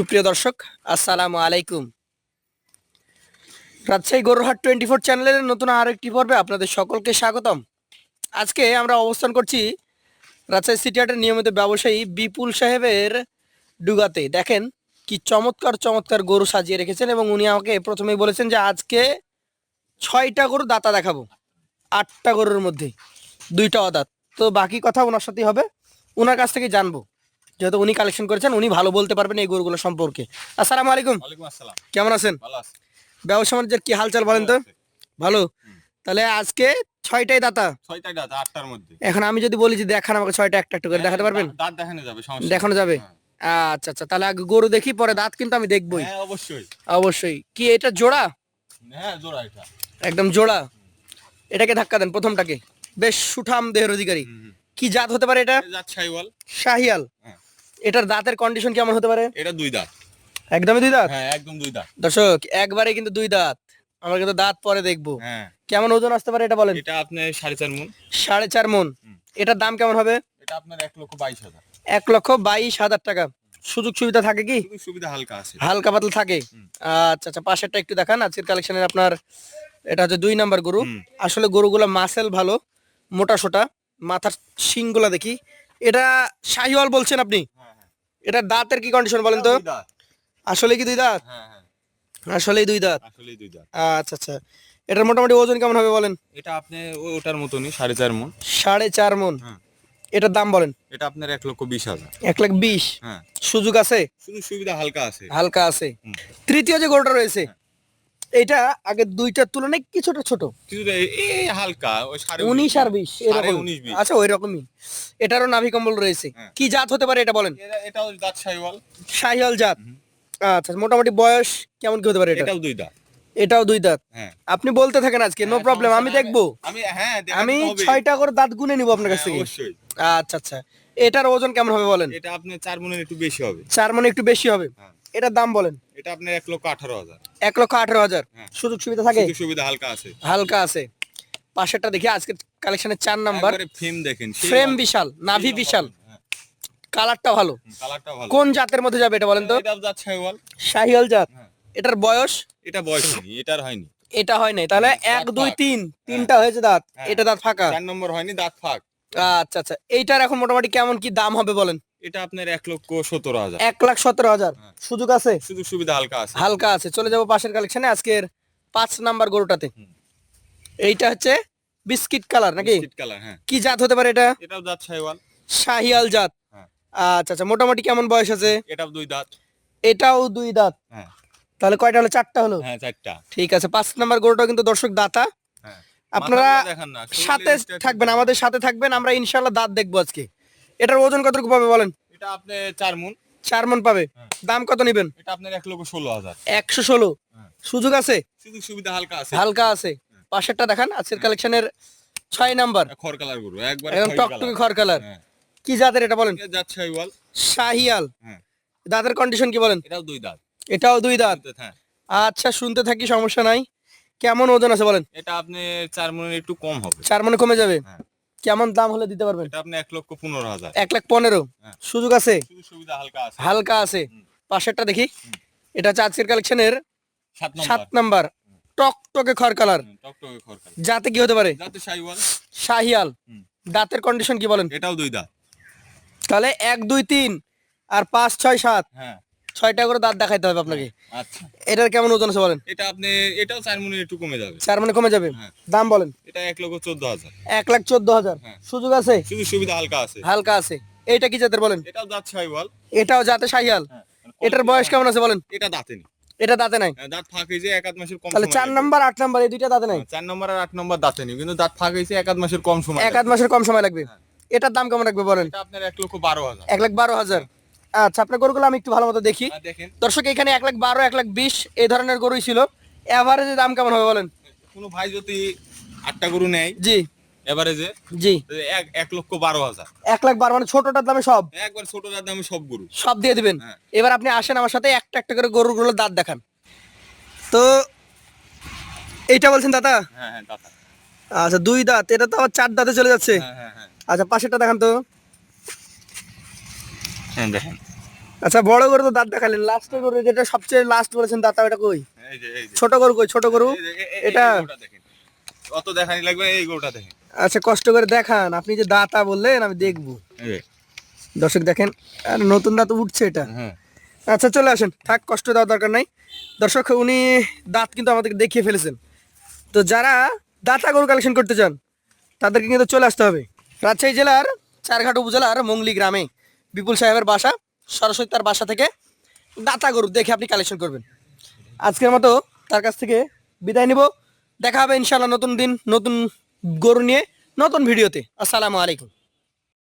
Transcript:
সুপ্রিয় দর্শক, আসসালামু আলাইকুম। রাজশাহী গরুরহাট 24 চ্যানেলের নতুন আরেকটি পর্বে আপনাদের সকলকে স্বাগতম। আজকে আমরা অবস্থান করছি রাজশাহী সিটি হাটের নিয়মিত ব্যবসায়ী বিপুল সাহেবের ডুগাতে। দেখেন কি চমৎকার চমৎকার গরু সাজিয়ে রেখেছেন, এবং উনি আমাকে প্রথমেই বলেছেন যে আজকে 6টা গরু দাতা দেখাবো, 8টা গরুর মধ্যে 2টা অদাঁত। তো বাকি কথা ওনার সাথেই হবে, ওনার কাছ থেকে জানবো, যেহেতু উনি কালেকশন করেছেন, উনি ভালো বলতে পারবেন এই গরুগুলো সম্পর্কে। আসসালামু আলাইকুম। ওয়ালাইকুম আসসালাম। কেমন আছেন? ভালো আছি। ব্যবসা বাণিজ্যের কি হালচাল বলেন তো? ভালো। তাহলে আজকে 6টাই দাতা, 6টাই দাঁত 8টার মধ্যে। এখন আমি যদি বলি যে দেখান আমাকে 6টা একটা একটা করে দেখাতে পারবেন? দাঁত দেখানো যাবে, সমস্যা নেই। দেখানো যাবে? হ্যাঁ। আচ্ছা আচ্ছা, তাহলে আগে গরু দেখি, পরে দাঁত কিন্তু আমি দেখবই। হ্যাঁ, অবশ্যই। অবশ্যই। কি এটা জোড়া? হ্যাঁ, জোড়া এটা। একদম জোড়া। এটাকে ধাক্কা দেন, প্রথমটাকে। বেশ সুঠাম দেহের অধিকারী। কি জাত হতে পারে এটা? জাত শাহিওয়াল। শাহিয়াল। হ্যাঁ। এটার দাঁতের কন্ডিশন কেমন হতে পারে? এটা 2 দাঁত। একদমই 2 দাঁত? হ্যাঁ, একদম 2 দাঁত। দর্শক, একবারে কিন্তু 2 দাঁত। আমরা কিন্তু দাঁত পরে দেখবো। হ্যাঁ। কেমন ওজন আসতে পারে এটা বলেন? এটা আপনার 4.5 মণ। 4.5 মণ। এটার দাম কেমন হবে? এটা আপনার 1,22,000। 1,22,000 টাকা। সুযোগ সুবিধা থাকে কি? শুধু সুবিধা হালকা আছে। হালকা পাতলা থাকে। আচ্ছা আচ্ছা, পাশেরটা একটু দেখান। আজকের কালেকশনের আপনার এটা হচ্ছে 2 নাম্বার গরু। আসলে গরুগুলো মাসেল ভালো, মোটা সোটা, মাথার শিংগুলা দেখি। এটা শাহিওয়াল বলছেন আপনি? হ্যাঁ, হ্যাঁ। এটা দাঁতের কি কন্ডিশন বলেন তো? 2 দাঁত। আসলে কি 2 দাঁত? হ্যাঁ, হ্যাঁ। আসলেই 2 দাঁত। আসলেই 2 দাঁত। আচ্ছা আচ্ছা, এটার মোটামুটি ওজন কেমন হবে বলেন? এটা আপনি ওটার মতনই 4.5 মণ। 4.5 মণ। হ্যাঁ। এটার দাম বলেন? এটা আপনার 1,20,000। 1,20,000। হ্যাঁ। সুযোগ আছে? শুধু সুবিধা হালকা আছে। হালকা আছে। তৃতীয় যে গরুটা রয়েছে, এটা আগে 2টার তুলনায় কিছুটা ছোট। কিছুটা এই হালকা ওই 19 আর 20 এরকম। 19-20। আচ্ছা, ওই রকমই। এটারও নাভি কম্বল রয়েছে। হ্যাঁ। কি জাত হতে পারে এটা বলেন? এটাও দাঁত শাহিওয়াল। শাহিয়াল জাত। আচ্ছা, মোটামুটি বয়স কেমন কি হতে পারে এটা? এটাও 2 দাঁত। এটাও 2 দাঁত। হ্যাঁ। আপনি বলতে থাকেন আজকে, নো হ্যাঁ, প্রবলেম, সমস্যা আমি নাই। দেখবো। আমি দেখাতে হবে। 6টা করে দাঁত গুনে নিব আপনার কাছ হ্যাঁ, থেকে। অবশ্যই। আচ্ছা আচ্ছা, এটার ওজন কেমন হবে বলেন? এটা আপনার 4 মণের একটু বেশি হবে। 4 মানে একটু বেশি হবে। হ্যাঁ। এটার দাম বলেন? এটা আপনার 1,18,000। 1,18,000। হ্যাঁ। সুযোগ সুবিধা থাকে? সুযোগ সুবিধা হালকা আছে। হালকা আছে। পাশেরটা দেখি, আজকে কালেকশনের 4 নাম্বার। একবারে ফ্রেম দেখেন। ফ্রেম বিশাল, নাভি বিশাল, হ্যাঁ, কালারটা ভালো। কালারটা ভালো। কোন জাতের মধ্যে যাবে এটা বলেন তো? এটাও জাত শাহিওয়াল। শাহিয়াল জাত। হ্যাঁ। এটার বয়স? এটা বয়স হয়নি, এটার হয়নি। এটা হয় নাই, তাহলে দাঁত 1 2 ফাঁক। 3 তিনটা হয়েছে দাঁত। হ্যাঁ। এটা দাঁত ফাঁকা। 4 নম্বর হয়নি, দাঁত ফাঁক। আচ্ছা আচ্ছা, এইটার এখন মোটামুটি কেমন কি দাম হবে বলেন? এটা আপনার 1,17,000। 1,17,000। হ্যাঁ। সুযোগ আছে? সুযোগ সুবিধা হালকা আছে। হালকা আছে। চলে যাবো পাশের কালেকশনে, আজকের 5 নাম্বার গরুটাতে। এইটা হচ্ছে বিস্কিট কালার নাকি? Biscuit colour. হ্যাঁ। কি জাত হতে পারে এটা? এটাও জাত শাহিওয়াল। শাহিয়াল জাত। হ্যাঁ। আচ্ছা আচ্ছা, মোটামুটি কেমন বয়স আছে? এটাও 2 দাঁত। এটাও 2 দাঁত। হ্যাঁ। তাহলে কয়টা হলো? 4টা হলো। হ্যাঁ, 4টা। ঠিক আছে, 5 নাম্বার গরুটা কিন্তু দর্শক দাতা। হ্যাঁ। আপনারা মাথাগুলো দেখান না, শরীরের সাথে স্ট্যাটাস থাকবেন, দেখান। আমাদের সাথে থাকবেন, আমরা ইনশাল্লাহ দাঁত দেখবো আজকে। এটার ওজন কতটুকু পাবে বলেন? এটা আপনি 4 মণ। 4 মণ পাবে। হ্যাঁ। দাম কত নেবেন? এটা আপনার 1,16,000। 116। হ্যাঁ। সুযোগ আছে? সুযোগ সুবিধা হালকা আছে। হালকা আছে। পাশেরটা দেখান, আজকের কালেকশনের 6 নাম্বার। খড় কালার গরু একবার একদম টকটকে খড় কালার। হ্যাঁ। কি জাতের এটা বলেন? এটা জাত শাহিওয়াল। শাহিয়াল। হ্যাঁ। দাঁতের কন্ডিশন কি বলেন? এটাও 2 দাঁত। এটাও 2 দাঁত। হ্যাঁ। আচ্ছা, শুনতে থাকি, সমস্যা নাই। কেমন ওজন আছে বলেন? এটা আপনি 4 মণের একটু কম হবে। 4 মণে কমে যাবে। হ্যাঁ। কেমন দাম হলে দিতে পারবেন? এটা আপনি 1,15,000। 1,15,000। হ্যাঁ। সুযোগ আছে? সুযোগ সুবিধা হালকা আছে। হালকা আছে। পাশেরটা দেখি, এটা হচ্ছে আজকের কালেকশনের 7 নম্বর। 7 নাম্বার। টকটকে খড় কালার। টকটকে খড় কালার। জাতে কি হতে পারে? জাতে শাহিওয়াল। শাহিয়াল। দাঁতের কন্ডিশন কি বলেন? এটাও 2 দাঁত। তাহলে 1 2 3 আর 5 6 7, হ্যাঁ। 6টা করে দাঁত দেখাইতে হবে আপনাকে। আচ্ছা। এটার কেমন ওজন আছে বলেন? এটা আপনি এটাও 4 মণের একটু কমে যাবে। 4 মণে কমে যাবে। হ্যাঁ। দাম বলেন? এটা 1,14,000। 1,14,000। হ্যাঁ। সুযোগ আছে? সুযোগ সুবিধা হালকা আছে। হালকা আছে। এইটা কি জাতের বলেন? এটাও জাত শাহিওয়াল। এটাও জাতে শাহিয়াল। হ্যাঁ। এটার বয়স কেমন আছে বলেন? এটা দাঁতে নেই। এটা দাঁতে নাই। দাঁত ফাঁক হয়েছে 1 মাসের কম তাহলে সময় 4 লাগবে। নাম্বার 8 নাম্বার এই দুইটা দাঁতে নাই। 4 নম্বর আর 8 নম্বর দাঁতে নেই, কিন্তু দাঁত ফাঁক হয়েছে 1 মাসের কম সময় 1 মাসের কম সময় লাগবে। এটার দাম কেমন রাখবে বলেন? এটা আপনার 1,12,000। 1,12,000। আচ্ছা, আপনার গরুগুলো আমি একটু ভালো মতো দেখি। দেখেন দর্শক, এখানে 1,12,000 1,20,000 এই ধরনের গরুই ছিল। এভারেজে দাম কেমন হবে বলেন? কোনো ভাই যদি 8টা গরু নেয় জি এভারেজে জি, 1,12,000। 1,12,000 মানে ছোটটার দামে সব একবার ছোটটার দামে সব গরু। সব দিয়ে দিবেন। হ্যাঁ। এবার আপনি আসেন আমার সাথে, একটা একটা করে গরুগুলোর দাঁত দেখান তো। এইটা বলছেন দাদা? হ্যাঁ হ্যাঁ দাঁত। আচ্ছা, 2 দাঁত। এটা তো আবার 4 দাঁতে চলে যাচ্ছে। হ্যাঁ হ্যাঁ হ্যাঁ। আচ্ছা, পাশেরটা দেখান তো। হ্যাঁ দেখেন। আচ্ছা, বড় গরু তো দাঁত দেখালেন, লাস্টে গরু যেটা সবচেয়ে লাস্ট বলেছেন দাঁতা, ওটা কই? এই যে ছোট গরু কই? ছোট গরু এটা। এই গরুটা দেখেন, অত দেখানি লাগবে না, এই গরুটা দেখেন। আচ্ছা, কষ্ট করে দেখান, আপনি যে দাঁতা বললেন আমি দেখবো। এই যে, দর্শক দেখেন, আর নতুন দাঁত উঠছে এটা। হ্যাঁ আচ্ছা চলে আসেন, থাক, কষ্ট দেওয়ার দরকার নাই। দর্শক, উনি দাঁত কিন্তু আমাদেরকে দেখিয়ে ফেলেছেন। তো যারা দাঁতা গরু কালেকশন করতে চান তাদেরকে কিন্তু চলে আসতে হবে রাজশাহী জেলার চারঘাট উপজেলার মংলি গ্রামে। বিপুল সাহেবের বাসা, সরাসরি তার বাসা থেকে দাঁতা গরু দেখে আপনি কালেকশন করবেন। আজকের মতো তার কাছ থেকে বিদায় নিব। দেখা হবে ইনশাআল্লাহ নতুন দিন নতুন গরু নিয়ে নতুন ভিডিওতে। আসসালামু আলাইকুম।